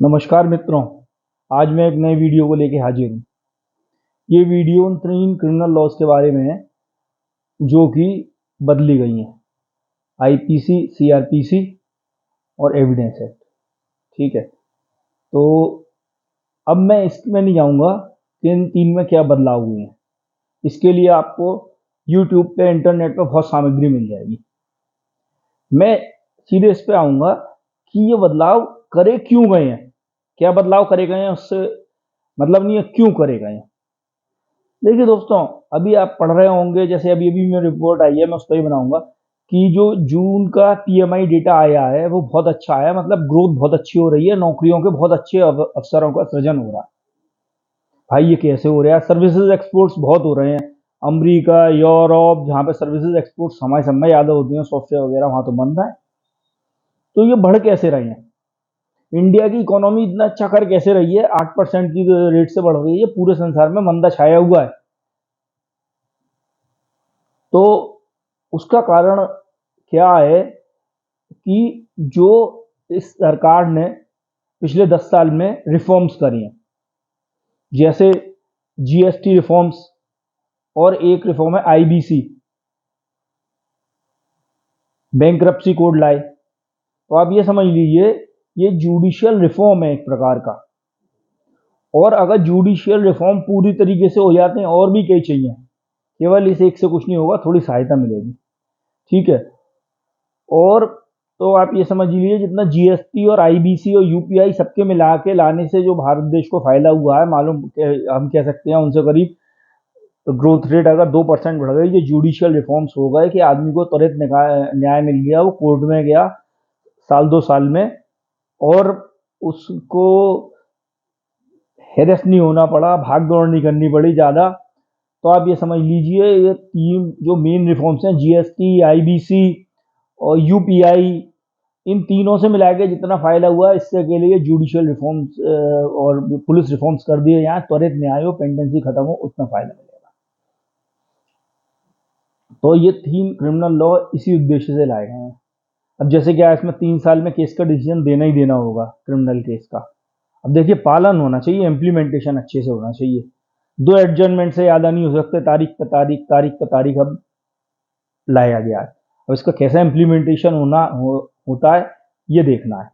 नमस्कार मित्रों, आज मैं एक नई वीडियो को लेके हाजिर हूँ। ये वीडियो उन 3 क्रिमिनल लॉज के बारे में है जो कि बदली गई हैं, आईपीसी, सीआरपीसी और एविडेंस एक्ट। ठीक है, तो अब मैं इसमें नहीं जाऊँगा कि इन 3 में क्या बदलाव हुए हैं। इसके लिए आपको यूट्यूब पे, इंटरनेट पे बहुत सामग्री मिल जाएगी। मैं सीधे इस पे आऊँगा कि ये बदलाव करे क्यों गए हैं, क्या बदलाव करे गए हैं, उससे मतलब नहीं है क्यों करे गए हैं। देखिए दोस्तों, अभी आप पढ़ रहे होंगे, जैसे अभी अभी में रिपोर्ट आई है, मैं उस पर ही बनाऊंगा कि जो जून का पीएमआई डेटा आया है वो बहुत अच्छा आया, मतलब ग्रोथ बहुत अच्छी हो रही है, नौकरियों के बहुत अच्छे अवसरों का सृजन हो रहा है। भाई ये कैसे हो रहा है? सर्विसेज एक्सपोर्ट्स बहुत हो रहे हैं। अमेरिका, यूरोप, जहाँ पे सर्विसेज एक्सपोर्ट्स हमारे समय ज़्यादा होती हैं, सॉफ्टवेयर वगैरह, वहाँ तो बंद है। तो ये बढ़ कैसे रहे हैं? इंडिया की इकोनॉमी इतना अच्छा कर कैसे रही है? 8% की रेट से बढ़ रही है। पूरे संसार में मंदा छाया हुआ है। तो उसका कारण क्या है कि जो इस सरकार ने पिछले 10 साल में रिफॉर्म्स करी हैं, जैसे जीएसटी रिफॉर्म्स, और एक रिफॉर्म है आईबीसी, बैंक्रप्सी कोड लाए। तो आप ये समझ लीजिए, ये जुडिशियल रिफॉर्म है एक प्रकार का। और अगर जुडिशियल रिफॉर्म पूरी तरीके से हो जाते हैं, और भी कई चाहिए, केवल इस एक से कुछ नहीं होगा, थोड़ी सहायता मिलेगी। ठीक है, और तो आप ये समझ लीजिए, जितना जीएसटी और आईबीसी और यूपीआई सबके मिला के लाने से जो भारत देश को फायदा हुआ है, मालूम हम कह सकते हैं उनसे करीब ग्रोथ रेट अगर 2% बढ़ गई, जो जुडिशियल रिफॉर्म्स हो गए कि आदमी को त्वरित न्याय मिल गया, वो कोर्ट में गया साल 2 साल में, और उसको हेरस नहीं होना पड़ा, भाग दौड़ नहीं करनी पड़ी ज़्यादा। तो आप ये समझ लीजिए, ये 3 जो मेन रिफॉर्म्स हैं, जीएसटी, आईबीसी और यूपीआई, इन तीनों से मिला के जितना फायदा हुआ है, इससे के लिए जुडिशियल रिफॉर्म्स और पुलिस रिफॉर्म्स कर दिए, यहाँ त्वरित न्याय हो, पेंडेंसी खत्म हो, उतना फायदा मिलेगा। तो ये 3 क्रिमिनल लॉ इसी उद्देश्य से लाए गए हैं। अब जैसे क्या, इसमें 3 साल में केस का डिसीजन देना ही देना होगा, क्रिमिनल केस का। अब देखिए, पालन होना चाहिए, इम्प्लीमेंटेशन अच्छे से होना चाहिए। 2 एडजर्नमेंट से ज़्यादा नहीं हो सकते, तारीख पे तारीख, तारीख पे तारीख अब लाया गया है। अब इसका कैसा इम्प्लीमेंटेशन होता है, ये देखना है।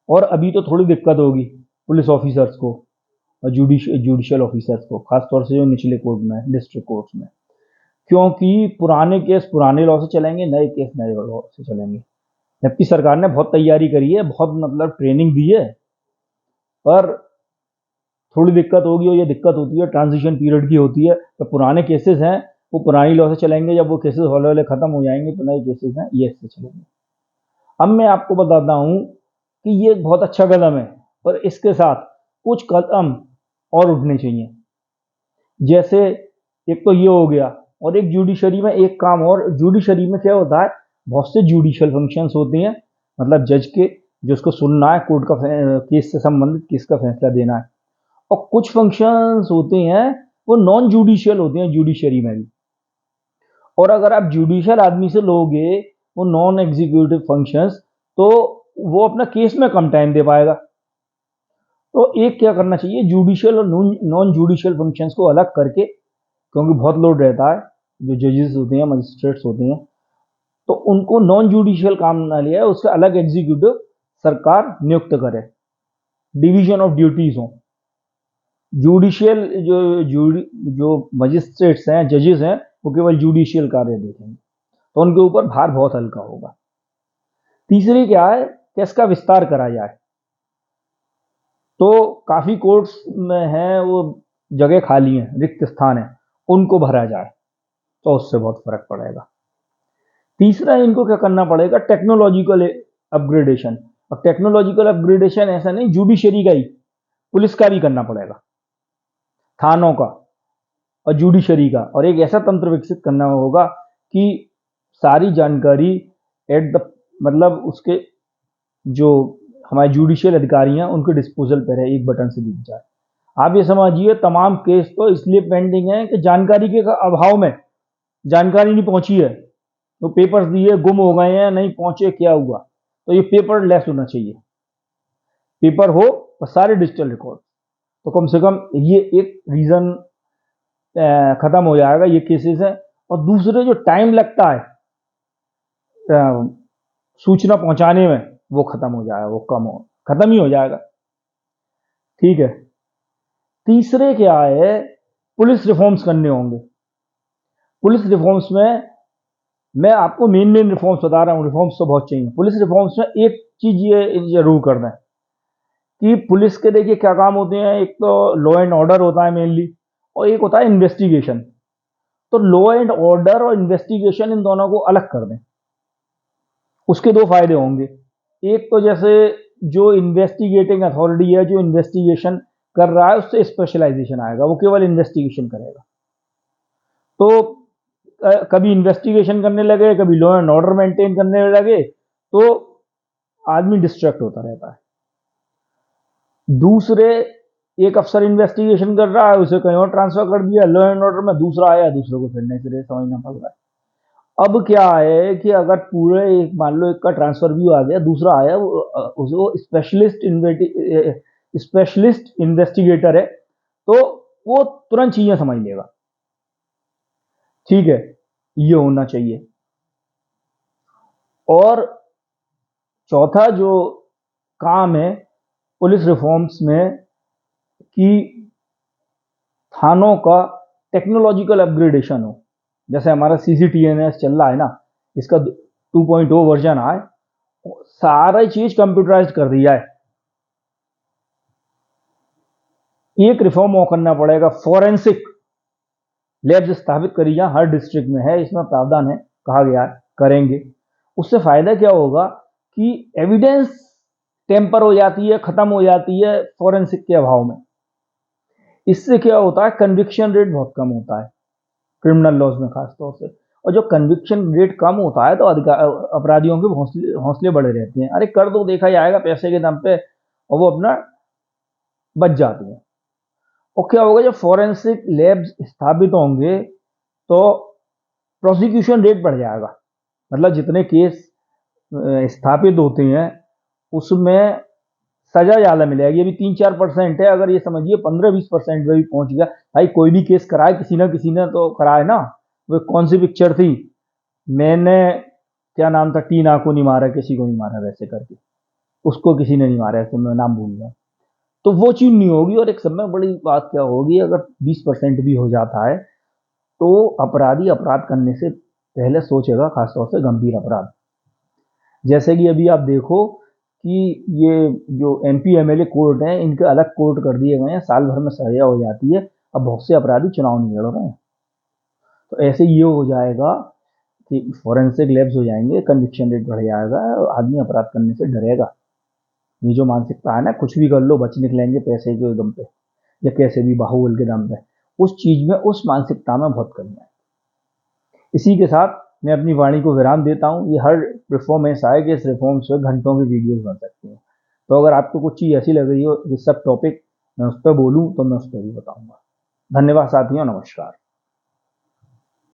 और अभी तो थोड़ी दिक्कत होगी पुलिस ऑफिसर्स को और जुडिशियल ऑफिसर्स को, खासतौर से जो निचले कोर्ट में, डिस्ट्रिक्ट कोर्ट्स में, क्योंकि पुराने केस पुराने लॉ से चलेंगे, नए केस नए लॉ से चलेंगे। जबकि सरकार ने बहुत तैयारी करी है, बहुत मतलब ट्रेनिंग दी है, पर थोड़ी दिक्कत होगी, और ये दिक्कत होती है ट्रांजिशन पीरियड की होती है। तो पुराने केसेस हैं वो पुरानी लॉ से चलेंगे, जब वो केसेस हौले हौले खत्म हो जाएंगे तो नए केसेस हैं ये इससे चलेंगे। अब मैं आपको बताता हूँ कि ये एक बहुत अच्छा कदम है, पर इसके साथ कुछ कदम और उठने चाहिए। जैसे एक तो ये हो गया, और एक जुडिशरी में एक काम और, जुडिशरी में क्या होता है, बहुत से जुडिशियल फंक्शंस होते हैं, मतलब जज के, जो उसको सुनना है, कोर्ट का केस से संबंधित केस का फैसला देना है। और कुछ फंक्शंस होते हैं वो नॉन जुडिशियल होते हैं जुडिशरी में भी। और अगर आप जुडिशियल आदमी से लोगे वो नॉन एग्जीक्यूटिव फंक्शंस, तो वो अपना केस में कम टाइम दे पाएगा। तो एक क्या करना चाहिए, जुडिशियल और नॉन जुडिशियल फंक्शंस को अलग करके, क्योंकि बहुत लोड रहता है, जो जजेस होते हैं, मजिस्ट्रेट्स होते हैं, तो उनको नॉन जुडिशियल काम ना लिया, उससे अलग एग्जीक्यूटिव सरकार नियुक्त करे, डिवीजन ऑफ ड्यूटीज हो। जुडिशियल जो मजिस्ट्रेट्स हैं, जजेस हैं, वो केवल जुडिशियल कार्य देखेंगे, तो उनके ऊपर भार बहुत हल्का होगा। तीसरी क्या है कि इसका विस्तार करा जाए। तो काफ़ी कोर्ट्स में हैं वो जगह खाली हैं, रिक्त स्थान है, उनको भरा जाए, तो उससे बहुत फर्क पड़ेगा। तीसरा, इनको क्या करना पड़ेगा, टेक्नोलॉजिकल अपग्रेडेशन। अब टेक्नोलॉजिकल अपग्रेडेशन ऐसा नहीं जुडिशरी का ही, पुलिस का भी करना पड़ेगा, थानों का और जुडिशरी का। और एक ऐसा तंत्र विकसित करना होगा कि सारी जानकारी एट द मतलब उसके जो हमारे जुडिशियल अधिकारी हैं उनके डिस्पोजल पर है, एक बटन से दिख जाए। आप ये समझिए, तमाम केस तो इसलिए पेंडिंग है कि जानकारी के अभाव में जानकारी नहीं पहुंची है, तो पेपर्स दिए गुम हो गए हैं, नहीं पहुंचे, क्या हुआ, तो ये पेपर लेस होना चाहिए। पेपर हो और सारे डिजिटल रिकॉर्ड, तो कम से कम ये एक रीजन खत्म हो जाएगा, ये केसेस है। और दूसरे जो टाइम लगता है सूचना पहुंचाने में, वो खत्म हो जाएगा, वो खत्म ही हो जाएगा। ठीक है। तीसरे क्या है, पुलिस रिफॉर्म्स करने होंगे। पुलिस रिफॉर्म्स में मैं आपको मेन रिफॉर्म्स बता रहा हूँ, रिफॉर्म्स तो बहुत चाहिए। पुलिस रिफॉर्म्स में एक चीज ये जरूर कर दें कि पुलिस के देखिए क्या काम होते हैं, एक तो लॉ एंड ऑर्डर होता है मेनली, और एक होता है इन्वेस्टिगेशन। तो लॉ एंड ऑर्डर और इन्वेस्टिगेशन, इन दोनों को अलग कर दें। उसके दो फायदे होंगे। एक तो जैसे जो इन्वेस्टिगेटिंग अथॉरिटी है, जो इन्वेस्टिगेशन कर रहा है, उससे स्पेशलाइजेशन आएगा, वो केवल इन्वेस्टिगेशन करेगा। तो कभी इन्वेस्टिगेशन करने लगे, कभी लॉ एंड ऑर्डर मेंटेन करने लगे, तो आदमी डिस्ट्रैक्ट होता रहता है। दूसरे, एक अफसर इन्वेस्टिगेशन कर रहा है, उसे कहीं और ट्रांसफर कर दिया, लॉ एंड ऑर्डर में दूसरा आया, दूसरे को फिर नए सिरे समझना पड़ रहा है। अब क्या है कि अगर पूरे एक मान लो एक का ट्रांसफर भी आ गया, दूसरा आया, वो स्पेशलिस्ट इन्वेस्टिगेटर है, तो वो तुरंत चीजें समझ लेगा। ठीक है, ये होना चाहिए। और चौथा जो काम है पुलिस रिफॉर्म्स में, कि थानों का टेक्नोलॉजिकल अपग्रेडेशन हो। जैसे हमारा सीसीटीएनएस चल रहा है ना, इसका 2.0 वर्जन आए, सारा चीज कंप्यूटराइज कर दिया है। एक रिफॉर्म और करना पड़ेगा, फॉरेंसिक लैब्स स्थापित करी जाए, हर डिस्ट्रिक्ट में है, इसमें प्रावधान है, कहा गया है करेंगे। उससे फायदा क्या होगा कि एविडेंस टेम्पर हो जाती है, खत्म हो जाती है फॉरेंसिक के अभाव में। इससे क्या होता है, कन्विक्शन रेट बहुत कम होता है क्रिमिनल लॉज में खासतौर से। और जो कन्विक्शन रेट कम होता है, तो अपराधियों के हौसले बड़े रहते हैं, अरे कर दो, देखा जाएगा, पैसे के दम पे, और वो अपना बच जाते हैं। और क्या होगा, जब फॉरेंसिक लैब्स स्थापित होंगे, तो प्रोसिक्यूशन रेट बढ़ जाएगा। मतलब जितने केस स्थापित होते हैं, उसमें सजा ज्यादा मिलेगी। अभी 3-4% है, अगर ये समझिए 15-20% में भी पहुंच गया, भाई कोई भी केस कराए, किसी ने तो कराए ना। वो कौन सी पिक्चर थी, मैंने, क्या नाम था, टीना को नहीं मारा, किसी को नहीं मारा, वैसे करके, उसको किसी ने नहीं मारा, ऐसे मैं नाम भूल गया। तो वो चीज नहीं होगी। और एक समय बड़ी बात क्या होगी, अगर 20% भी हो जाता है, तो अपराधी अपराध करने से पहले सोचेगा, खासतौर से गंभीर अपराध। जैसे कि अभी आप देखो कि ये जो एमपी एमएलए कोर्ट हैं, इनके अलग कोर्ट कर दिए गए हैं, साल भर में सजा हो जाती है। अब बहुत से अपराधी चुनाव नहीं लड़ रहे हैं। तो ऐसे ये हो जाएगा कि फॉरेंसिक लैब्स हो जाएंगे, कन्विक्शन रेट बढ़ जाएगा, आदमी अपराध करने से डरेगा। ये जो मानसिकता है ना, कुछ भी कर लो, बच निकलेंगे पैसे के दम पे, या कैसे भी बाहुबल के दम पे, उस चीज में, उस मानसिकता में बहुत कमी है। इसी के साथ मैं अपनी वाणी को विराम देता हूँ। ये हर रिफॉर्म ऐसा है कि इस रिफॉर्म से घंटों की वीडियोस बन सकती हैं। तो अगर आपको कुछ चीज़ ऐसी लग रही हो, इस सब टॉपिक मैं उस पर बोलूँ, तो मैं उस पर भी बताऊंगा। धन्यवाद साथियों, नमस्कार।